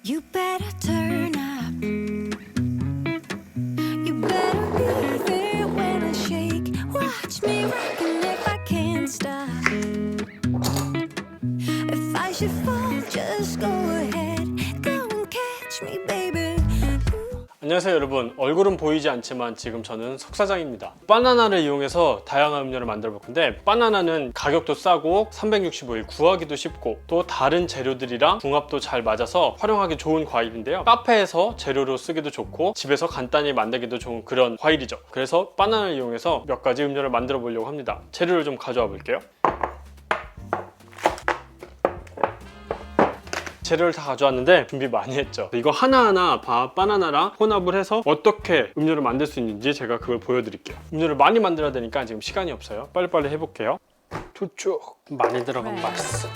You better turn up. You better be there when I shake. Watch me rockin' if I can't stop. If I should fall, just go ahead. Go and catch me, baby. 안녕하세요 여러분, 얼굴은 보이지 않지만 지금 저는 석사장입니다. 바나나를 이용해서 다양한 음료를 만들어 볼 건데, 바나나는 가격도 싸고 365일 구하기도 쉽고 또 다른 재료들이랑 궁합도 잘 맞아서 활용하기 좋은 과일인데요, 카페에서 재료로 쓰기도 좋고 집에서 간단히 만들기도 좋은 그런 과일이죠. 그래서 바나나를 이용해서 몇 가지 음료를 만들어 보려고 합니다. 재료를 좀 가져와 볼게요. 재료를 다 가져왔는데 준비 많이 했죠. 이거 하나하나 바나나랑 혼합을 해서 어떻게 음료를 만들 수 있는지 제가 그걸 보여드릴게요. 음료를 많이 만들어야 되니까 지금 시간이 없어요. 빨리빨리 해볼게요. 툭툭 많이 들어가면 맛있어.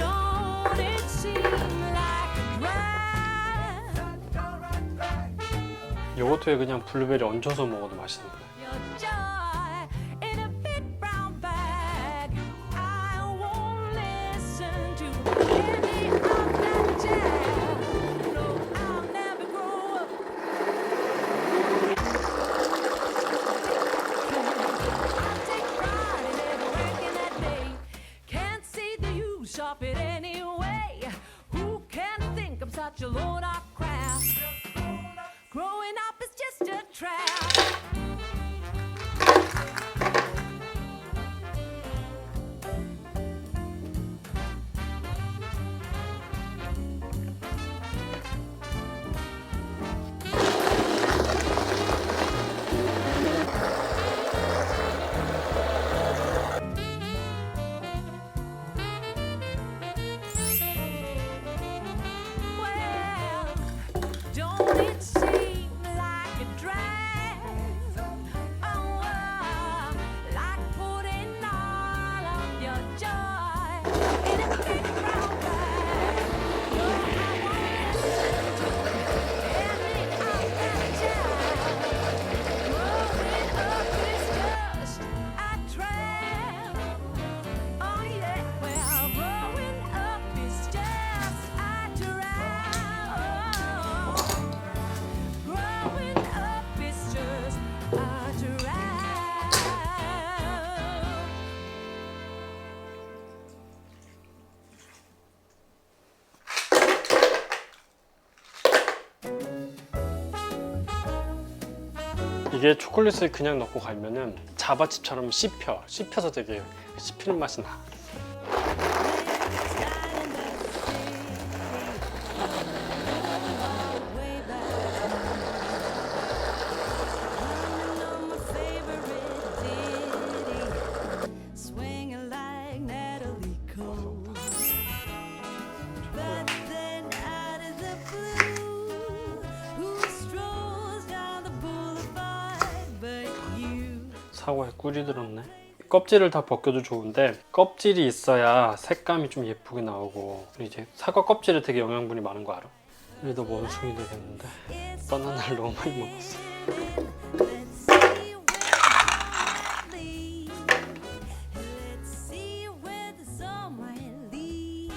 Don't it seem like a drag? 요거트에 그냥 블루베리 얹어서 먹어도 맛있는데. Your joy in a big brown bag. I won't listen to any of that jazz. No, I'll never grow up. I take pride in every working that day. Can't see the use of it anyway. Who can think I'm such a low-down crap? Growing up is just a trap. Well, don't it seem like a drag? Oh, like putting all of your joy in a big brown bag. No, I won't listen to any of that jazz. Growing up is just a trap. Oh yeah, well, growing up is just a trap. Growing up is just a trap. 이게 초콜릿을 그냥 넣고 갈면은 자바칩처럼 씹혀서 되게 씹히는 맛이 나. Way back on my favorite ditty, swinging like Natalie Cole. But then out of the blue, who strolls down the boulevard but you? 사과에 꿀이 들었네. 껍질을 다 벗겨도 좋은데 껍질이 있어야 색감이 좀 예쁘게 나오고, 이제 사과 껍질에 되게 영양분이 많은 거 알아? 그래도 원숭이 되겠는데 바나나를 너무 많이 먹었어. Let's see where this leads. Let's see where this all might lead.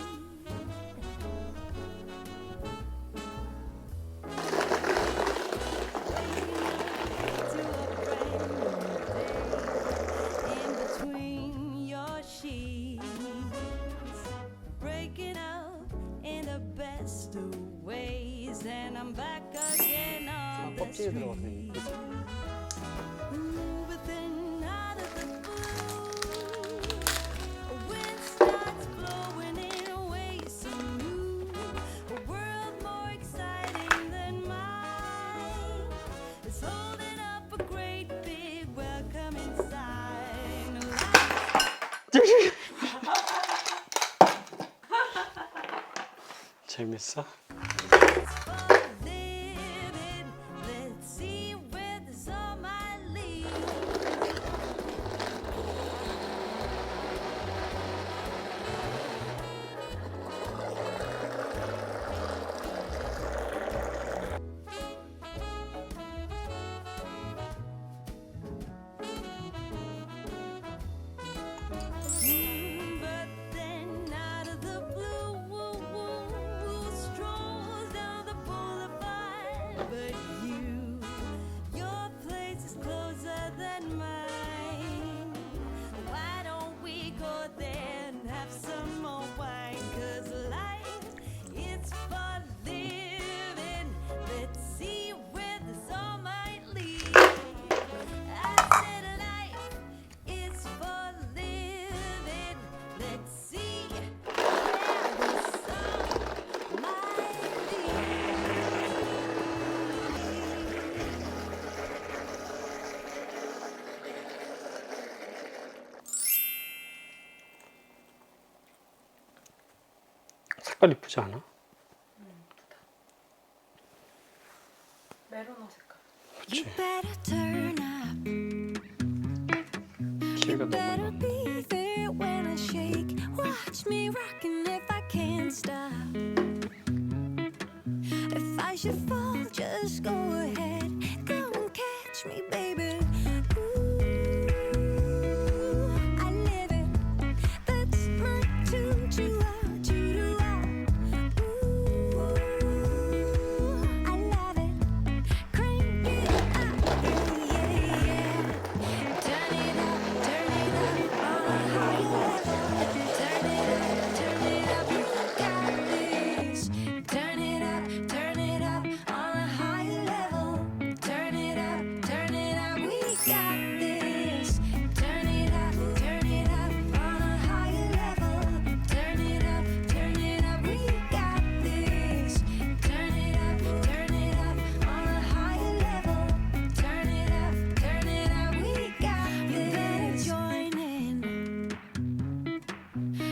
To a brand new day in between your sheets, breaking up in the best of ways, and I'm back again on the 껍질이 들어가서 street. 예쁘지? Ooh, but then out of the blue, a wind starts blowing in a way so new. A world more exciting than mine is holding up a great big welcoming sign. 재밌어? For living, let's see where this all might lead. But then out of the blue, strolls down 색깔 이쁘지 않아? 메로나 색깔. 그치. You better turn up. 키가 You 너무 better 많네. be there when I shake. Watch me rocking if I can't stop. If I should fall, just go ahead. Go and catch me, baby. Ooh, I live it. That's my tune. Choo-ah. Ooh, I love it. Crank it up, yeah, yeah. Turn it up on a higher level. Turn it up, you got this. Turn it up on a higher level. Turn it up, we got this. Turn it up on a higher level. Turn it up, we got this. Turn it up on a higher level. Turn it up, we got this. You better join in.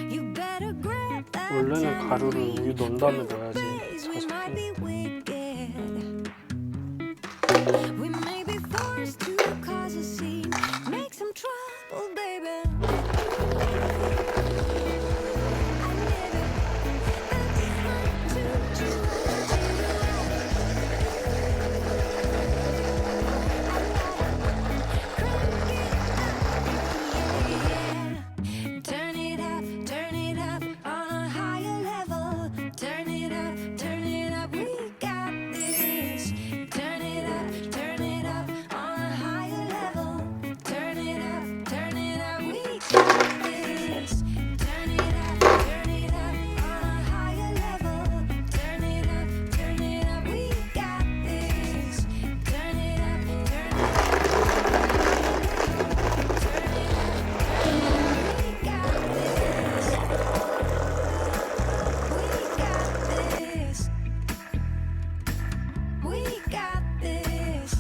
You better grab that. 원래는 가루를 우유 넣은 다음에 넣어야지. We might be wicked. We may be forced to cause a scene, make some trouble, baby. I live it. That's my Turn it up on a higher level. Turn it up, we got this. Turn it up on a higher level. Turn it up, we got this. Turn it up on a higher level. Turn it up, we got this. Turn it up, we got this. We got this.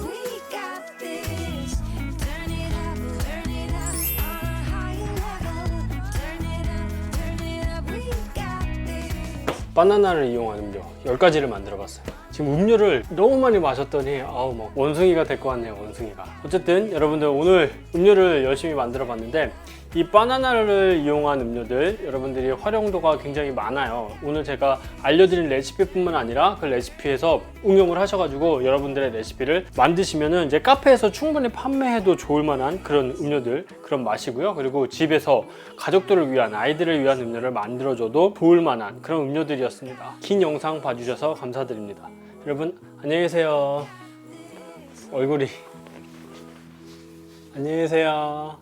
We got this. Turn it up on a higher level. Turn it up, we got this. 바나나를 이용한 음료 10가지를 만들어 봤어요. 지금 음료를 너무 많이 마셨더니 아우 뭐 원숭이가 될 것 같네요. 원숭이가. 어쨌든 여러분들 오늘 음료를 열심히 만들어 봤는데 이 바나나를 이용한 음료들 여러분들이 활용도가 굉장히 많아요. 오늘 제가 알려드린 레시피뿐만 아니라 그 레시피에서 응용을 하셔가지고 여러분들의 레시피를 만드시면은 이제 카페에서 충분히 판매해도 좋을 만한 그런 음료들, 그런 맛이고요. 그리고 집에서 가족들을 위한, 아이들을 위한 음료를 만들어줘도 좋을 만한 그런 음료들이었습니다. 긴 영상 봐주셔서 감사드립니다. 여러분 안녕히 계세요. 얼굴이 안녕히 계세요.